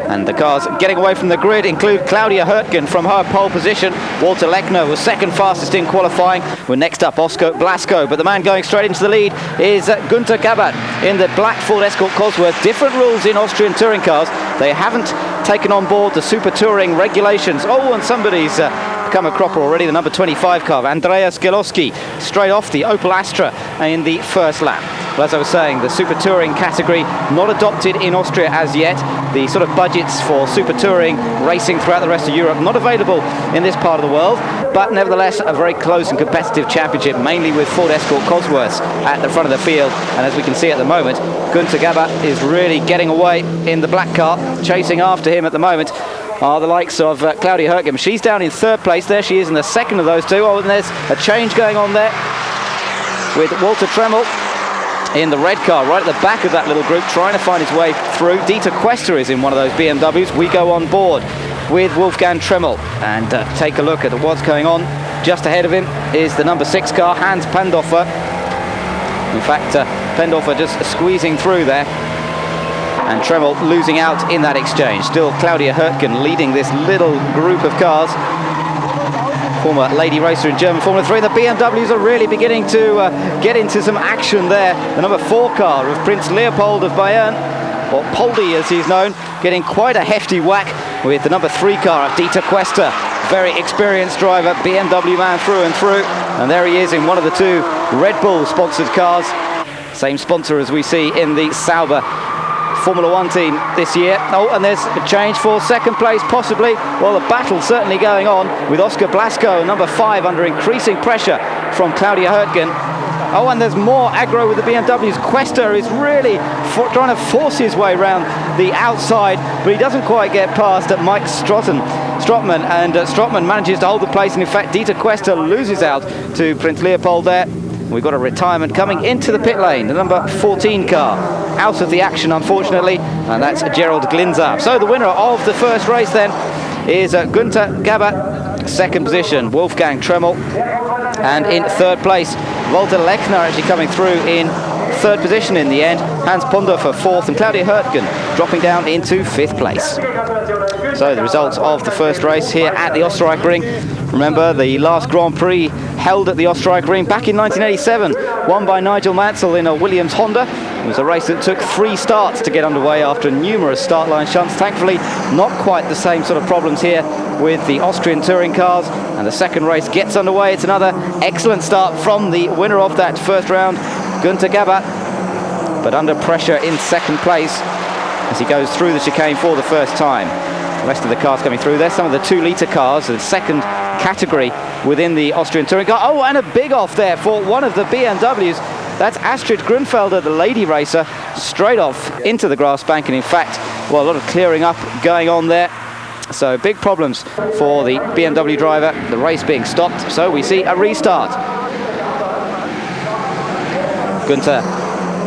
And the cars getting away from the grid include Claudia Hurtgen from her pole position. Walter Lechner was second fastest in qualifying. We're next up Oscar Blasco, but the man going straight into the lead is Günther Gabbard in the black Ford Escort Cosworth. Different rules in Austrian touring cars. They haven't taken on board the Super Touring regulations. Oh, and somebody's become a cropper already, the number 25 car, Andreas Gelowski, straight off the Opel Astra in the first lap. Well, as I was saying, the Super Touring category not adopted in Austria as yet. The sort of budgets for Super Touring racing throughout the rest of Europe not available in this part of the world, but nevertheless a very close and competitive championship, mainly with Ford Escort Cosworths at the front of the field. And as we can see at the moment, Günther Gabbard is really getting away in the black car. Chasing after him at the moment are the likes of Claudia Hurtgen. She's down in third place. There she is in the second of those two. Oh, and there's a change going on there with Walter Tremmel in the red car, right at the back of that little group, trying to find his way through. Dieter Quester is in one of those BMWs. We go on board with Wolfgang Tremmel and take a look at what's going on. Just ahead of him is the number 6 car, Hans Pandorfer. In fact, Pandorfer just squeezing through there, and Tremmel losing out in that exchange. Still Claudia Hurtgen leading this little group of cars. Former lady racer in German Formula 3. The BMWs are really beginning to get into some action there. The number 4 car of Prince Leopold of Bayern, or Poldi as he's known, getting quite a hefty whack with the number 3 car of Dieter Quester. Very experienced driver, BMW man through and through. And there he is in one of the 2 Red Bull sponsored cars. Same sponsor as we see in the Sauber Formula 1 team this year. Oh, and there's a change for second place, possibly. Well, the battle's certainly going on with Oscar Blasco, number 5, under increasing pressure from Claudia Hurtgen. Oh, and there's more aggro with the BMWs. Quester is really trying to force his way around the outside, but he doesn't quite get past Mike Strottman, and Strottman manages to hold the place, and in fact Dieter Quester loses out to Prince Leopold there. We've got a retirement coming into the pit lane, the number 14 car. Out of the action, unfortunately, and that's Gerald Glinzer. So the winner of the first race then is Günther Gabbard. Second position, Wolfgang Tremmel. And in third place, Walter Lechner actually coming through in third position in the end. Hans Pandorfer fourth, and Claudia Hurtgen dropping down into fifth place. So the results of the first race here at the Osterreichring. Remember, the last Grand Prix held at the Osterreichring back in 1987, won by Nigel Mansell in a Williams Honda. It was a race that took 3 starts to get underway after numerous start line shunts. Thankfully, not quite the same sort of problems here with the Austrian touring cars. And the second race gets underway. It's another excellent start from the winner of that first round, Günther Gabbard, but under pressure in second place as he goes through the chicane for the first time. The rest of the cars coming through. There's some of the 2-litre cars, the second category within the Austrian touring car. Oh, and a big off there for one of the BMWs. That's Astrid Grunfelder, the lady racer, straight off into the grass bank. And in fact, well, a lot of clearing up going on there. So big problems for the BMW driver, the race being stopped. So we see a restart. Günther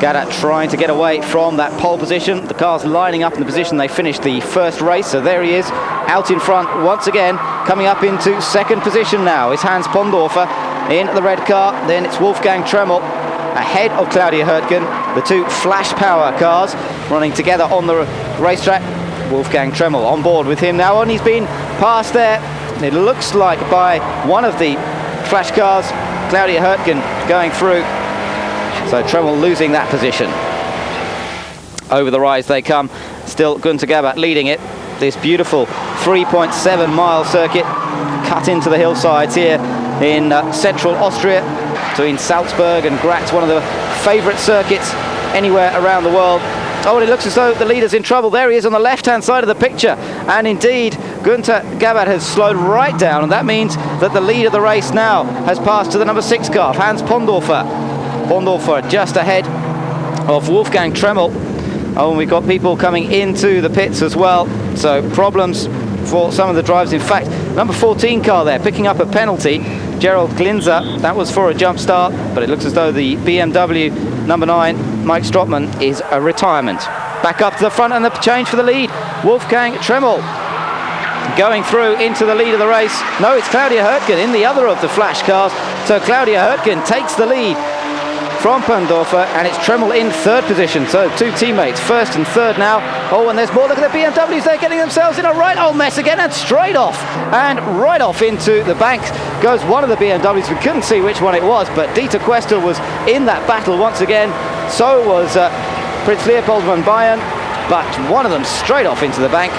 Gabbard trying to get away from that pole position. The cars lining up in the position they finished the first race. So there he is, out in front once again. Coming up into second position now is Hans Pandorfer in the red car. Then it's Wolfgang Tremmel ahead of Claudia Hurtgen. The 2 Flash Power cars running together on the racetrack. Wolfgang Tremmel on board with him now, and he's been passed there. It looks like by one of the Flash cars, Claudia Hurtgen going through. So Tremmel losing that position. Over the rise they come. Still Günther Gabbard leading it. This beautiful 3.7 mile circuit cut into the hillsides here in central Austria, between Salzburg and Graz, one of the favourite circuits anywhere around the world. Oh, and it looks as though the leader's in trouble. There he is on the left-hand side of the picture. And indeed, Günther Gabbard has slowed right down, and that means that the lead of the race now has passed to the number 6 car, Hans Pandorfer. Pandorfer just ahead of Wolfgang Tremmel. Oh, and we've got people coming into the pits as well. So problems for some of the drivers. In fact, number 14 car there picking up a penalty, Gerald Glinzer. That was for a jump start, but it looks as though the BMW number 9, Mike Strottman, is a retirement. Back up to the front, and the change for the lead, Wolfgang Tremmel going through into the lead of the race. No, it's Claudia Hurtgen in the other of the Flash cars. So Claudia Hurtgen takes the lead from Perndorfer, and it's Tremmel in third position. So two teammates, first and third now. Oh, and there's more. Look at the BMWs. They're getting themselves in a right old mess again, and straight off. And right off into the bank goes one of the BMWs. We couldn't see which one it was, but Dieter Quester was in that battle once again. So was Prince Leopold van Bayern, but one of them straight off into the bank.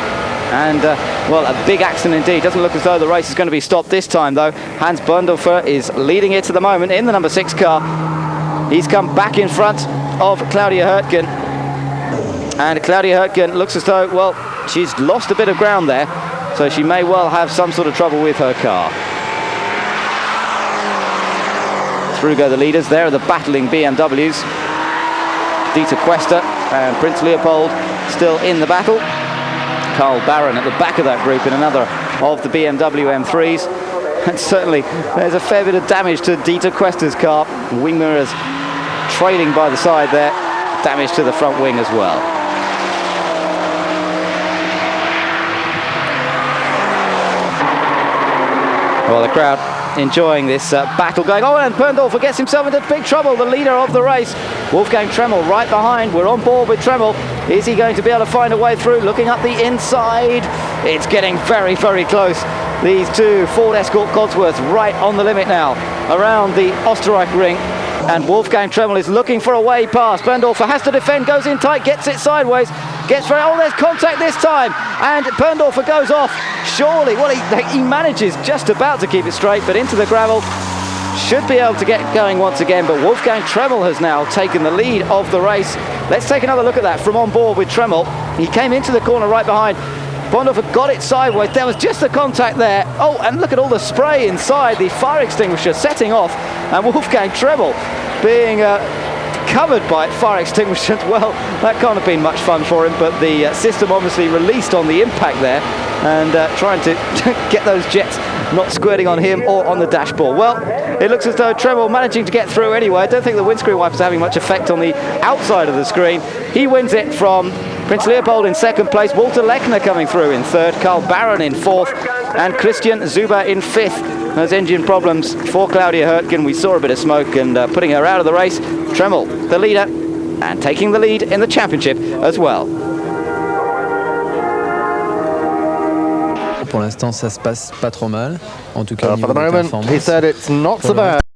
And, well, a big accident indeed. Doesn't look as though the race is going to be stopped this time, though. Hans Perndorfer is leading it at the moment in the number 6 car. He's come back in front of Claudia Hurtgen. And Claudia Hurtgen looks as though, well, she's lost a bit of ground there. So she may well have some sort of trouble with her car. Through go the leaders. There are the battling BMWs. Dieter Quester and Prince Leopold still in the battle. Carl Barron at the back of that group in another of the BMW M3s. And certainly there's a fair bit of damage to Dieter Quester's car. Wing mirrors trailing by the side there. Damage to the front wing as well. Well, the crowd enjoying this battle going on, and Perndorfer gets himself into big trouble, the leader of the race. Wolfgang Tremmel right behind. We're on board with Tremmel. Is he going to be able to find a way through? Looking up the inside. It's getting very, very close. These two Ford Escort Codsworths right on the limit now around the Osterreichring. And Wolfgang Tremmel is looking for a way past. Perndorfer has to defend, goes in tight, gets it sideways. Gets very, oh, there's contact this time. And Perndorfer goes off. Surely, well, he manages just about to keep it straight, but into the gravel. Should be able to get going once again, but Wolfgang Tremmel has now taken the lead of the race. Let's take another look at that from on board with Tremmel. He came into the corner right behind. Perndorfer got it sideways. There was just the contact there. Oh, and look at all the spray inside the fire extinguisher setting off. And Wolfgang Tremmel being covered by fire extinguishers. Well, that can't have been much fun for him, but the system obviously released on the impact there, and trying to get those jets not squirting on him or on the dashboard. Well, it looks as though Tremmel managing to get through anyway. I don't think the windscreen wipers are having much effect on the outside of the screen. He wins it from Prince Leopold in second place, Walter Lechner coming through in third, Carl Barron in fourth, and Christian Zuber in fifth. Those engine problems for Claudia Hurtgen. We saw a bit of smoke and putting her out of the race. Tremmel, the leader, and taking the lead in the championship as well. Pour l'instant, ça se passe pas trop mal. En tout cas, for the moment, he said it's not so bad.